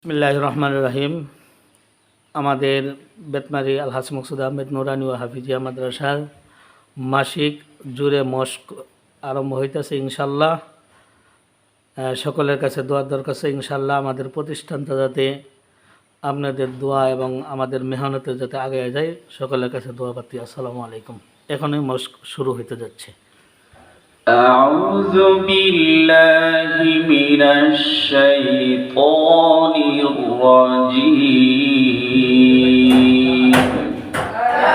বিসমিল্লাহির রহমানির রহিম। আমাদের বেতমারি আলহাজ মকসুদ আহমেদ নুরানি ও হাফিজিয়া মাদ্রাসার মাসিক জুড়ে মস্ক আরম্ভ হইতেছে ইনশাল্লাহ। সকলের কাছে দোয়ার দরকার, ইনশাল্লাহ আমাদের প্রতিষ্ঠানটা যাতে আপনাদের দোয়া এবং আমাদের মেহনতে যাতে আগে যায়, সকলের কাছে দোয়া পাতি। আসসালামু আলাইকুম। এখনই মস্ক শুরু হইতে যাচ্ছে। أعوذ بالله من الشيطان الرجيم.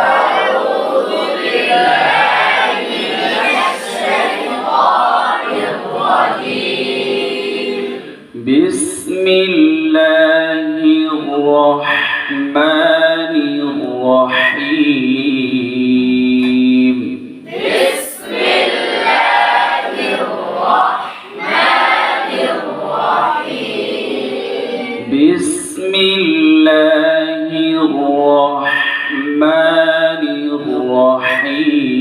أعوذ بالله من الشيطان الرجيم. بسم الله الرحمن الرحيم. بسم الله الرحمن الرحيم. بسم الله الرحمن الرحيم.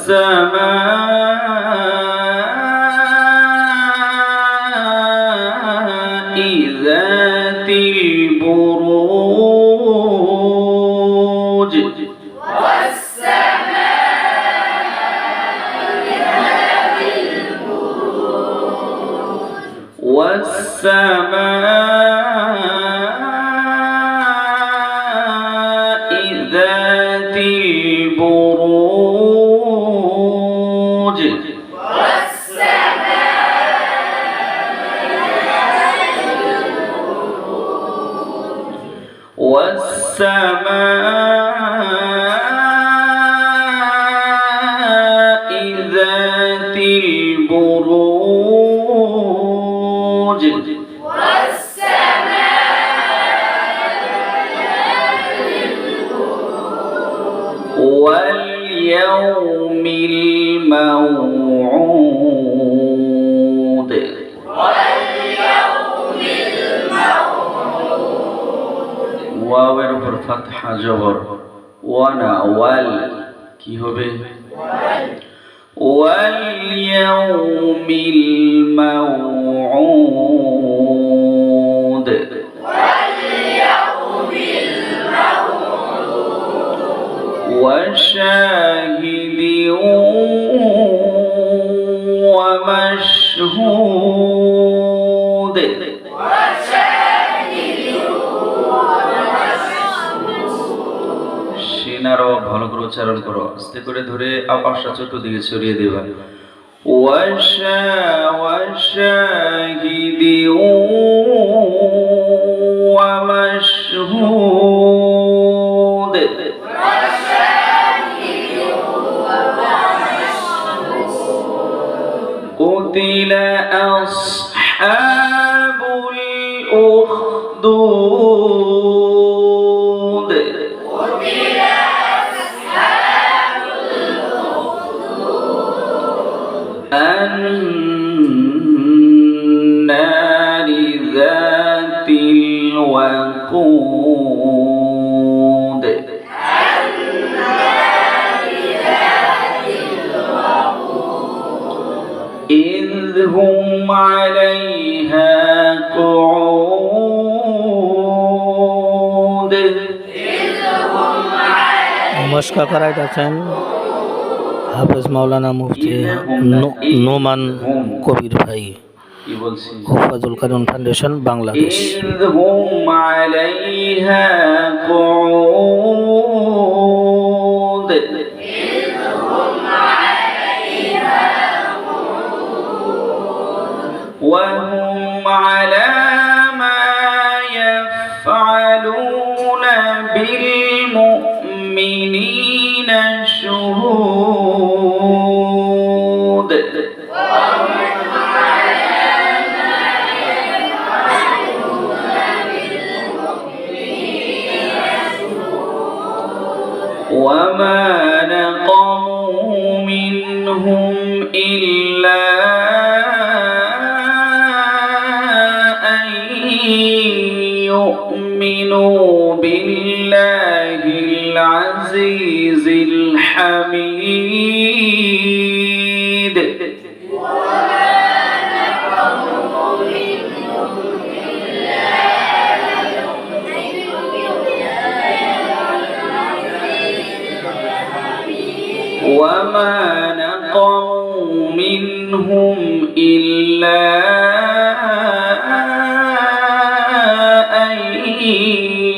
والسماء ذات البروج. والسماء ذات البروج. والسماء ذات البروج. واليوم الموعود. ওয়াওয়ের উপর ফাতহা জবর, ওয়ানা ওয়াল কি হবে? واليوم الموعود. وشاهد ومشهود. সিনারও ভালো করে উচ্চারণ করো, আস্তে করে ধরে আওয়াজটা চতুর্দিকে ছড়িয়ে দেবা। وشاهد ومشهود. قتل أصحاب الأخدود. النار ذات الوقود. إذ هم عليها قعود. মস্কা করাইতেছেন হাফেজ মাওলানা মুফতি নোমান কবির ভাই, হুফাজুল কারুন ফাউন্ডেশন, বাংলাদেশ। إذ هم عليها قعود. وهم على ما يفعلون بالمؤمنين شهود. وما نقموا منهم إلا أن يؤمنوا بالله العزيز الحميد وما نقموا منهم إلا أن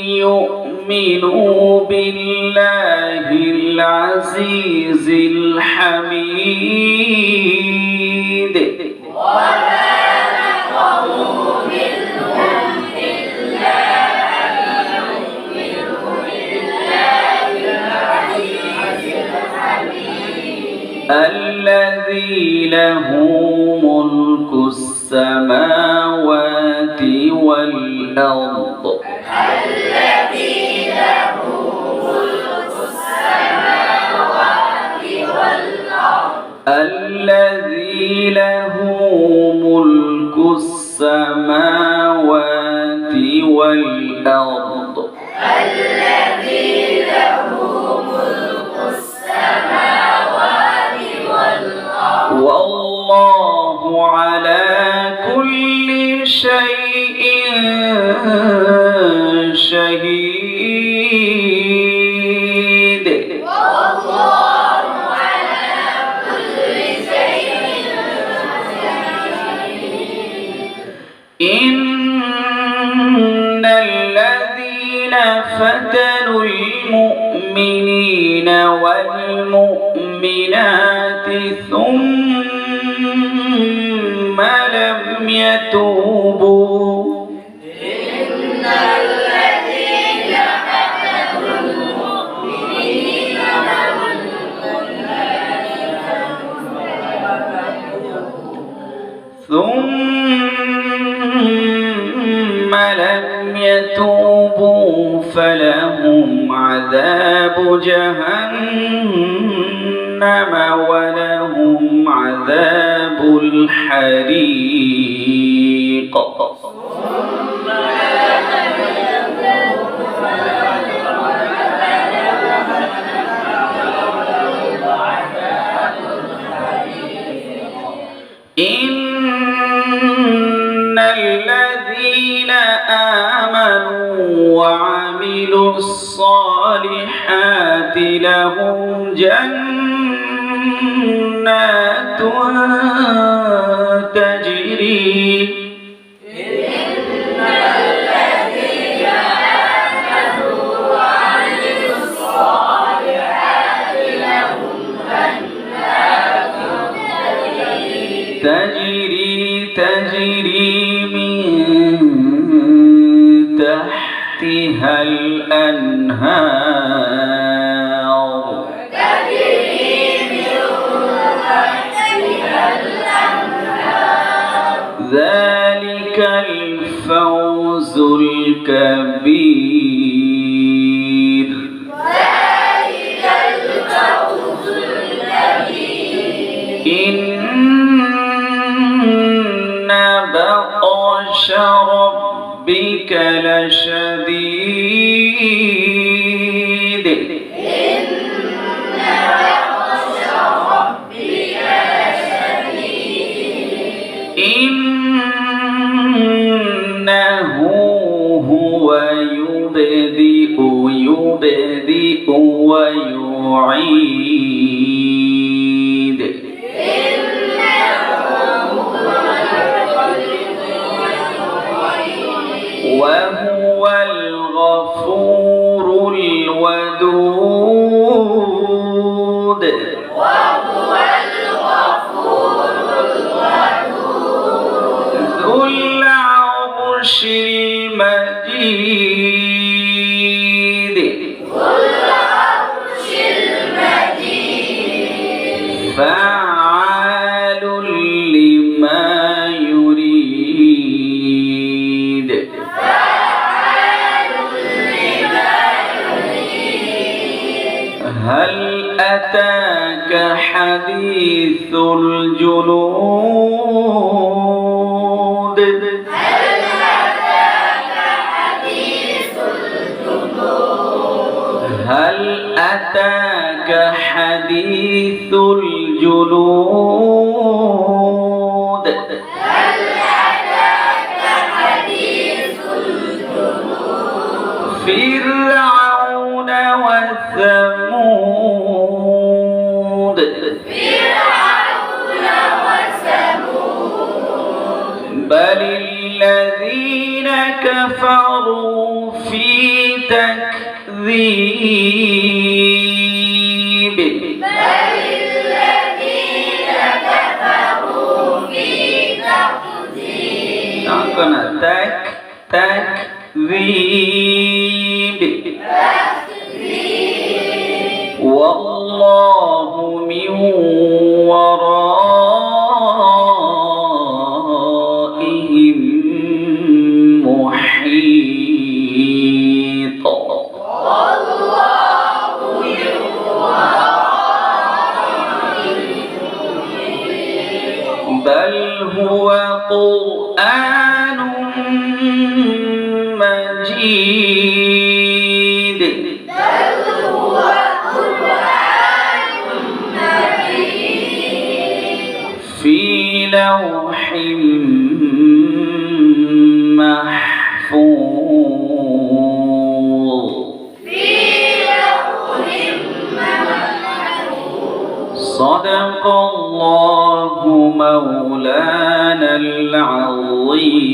يؤمنوا بالله العزيز الحميد الذي له ملك السماوات والأرض الذي له ملك السماوات والأرض والله على كل شيء شهيد إن الذين فتنوا المؤمنين والمؤمنات ثم لم يتوبوا فلهم عذاب جهنم ولهم عذاب الحريق إن الذين آمنوا وعملوا الصالحات لهم جنات تجري تجري من تحتها الأنهار ذلك الفوز الكبير إن بطش ربك لشديد إنه هو يبدئ ويعيد وهو الغفور الودود ذو العرش المجيد فعال لما يريد هل أتاك حديث الجنود هل أتاك حديث حديث الجنود فرعون وثمود بل الذين كفروا في تكذيب تكذيب والله من ورائهم محيط بل هو قرآن مجيد في لوح محفوظ صدق الله مولانا العظيم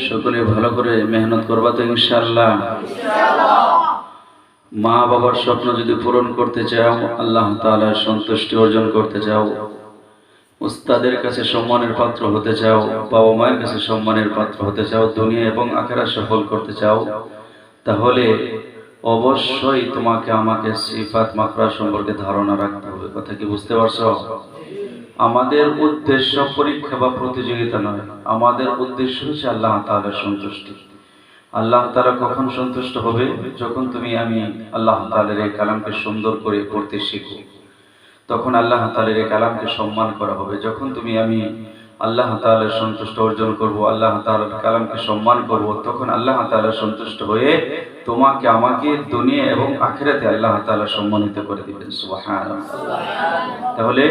সকলে ভালো করে মেহনত করবা তো ইনশাআল্লাহ। মা বাবার স্বপ্ন যদি পূরণ করতে চাও, আল্লাহ তাআলার সন্তুষ্টি অর্জন করতে চাও, উস্তাদের কাছে সম্মানের পাত্র হতে চাও, বাবা মায়ের কাছে সম্মানের পাত্র হতে চাও, দুনিয়া এবং আখিরাত সফল করতে চাও, তাহলে অবশ্যই তোমাকে আমাকে সিফাত মাখরাজ সম্পর্কে ধারণা রাখতে হবে। কথা কি বুঝতে পারছো? আমাদের উদ্দেশ্য পরীক্ষা বা প্রতিযোগিতা নয়, আমাদের উদ্দেশ্য হচ্ছে আল্লাহ তাআলার সন্তুষ্টি। আল্লাহ তাআলা কখন সন্তুষ্ট হবে? যখন তুমি আমি আল্লাহ তাআলার এই কালামকে সুন্দর করে পড়তে শিখো, তখন আল্লাহ তাআলার এই কালামকে সম্মান করা হবে। যখন তুমি আমি আল্লাহ তাআলার সন্তুষ্ট অর্জন করব, আল্লাহ তাআলার কালামকে সম্মান করব, তখন আল্লাহ তাআলা সন্তুষ্ট হয়ে তোমাকে আমাকে দুনিয়া এবং আখিরাতে আল্লাহ তাআলা সম্মানিত করে দিবেন। সুবহানাল্লাহ। তাহলে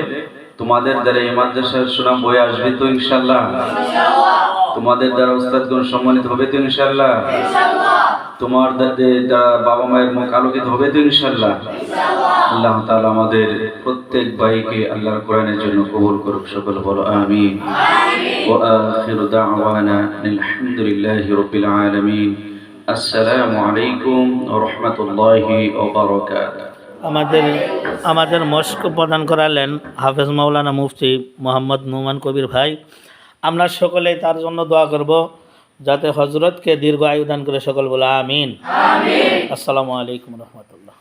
তোমাদের দ্বারা এই মাদ্রাসার সুনাম বয়ে আসবে তো ইনশাআল্লাহ? তোমাদের দ্বারা উস্তাদগণ সম্মানিত হবে তো ইনশাআল্লাহ? তোমার দ্বারা বাবা মায়ের মুখ আলোকিত হবে তো ইনশাআল্লাহ? আল্লাহ তাআলা আমাদের প্রত্যেক ভাইকে আল্লাহর কোরআনের জন্য কবুল করুক। সকল বলো আমিন। ওয়া আখিরু দাওয়ানা আলহামদুলিল্লাহি রাব্বিল আলামিন। আসসালামু আলাইকুম ওয়া রাহমাতুল্লাহি ওয়া বারাকাতুহু। আমাদের মস্ক প্রদান করালেন হাফেজ মাওলানা মুফতি মোহাম্মদ নুমান কবির ভাই। আমরা সকলেই তার জন্য দোয়া করব যাতে হজরতকে দীর্ঘ আয়ু দান করে। সকল বলে আমিন। আসসালামু আলাইকুম রহমতুল্লাহ।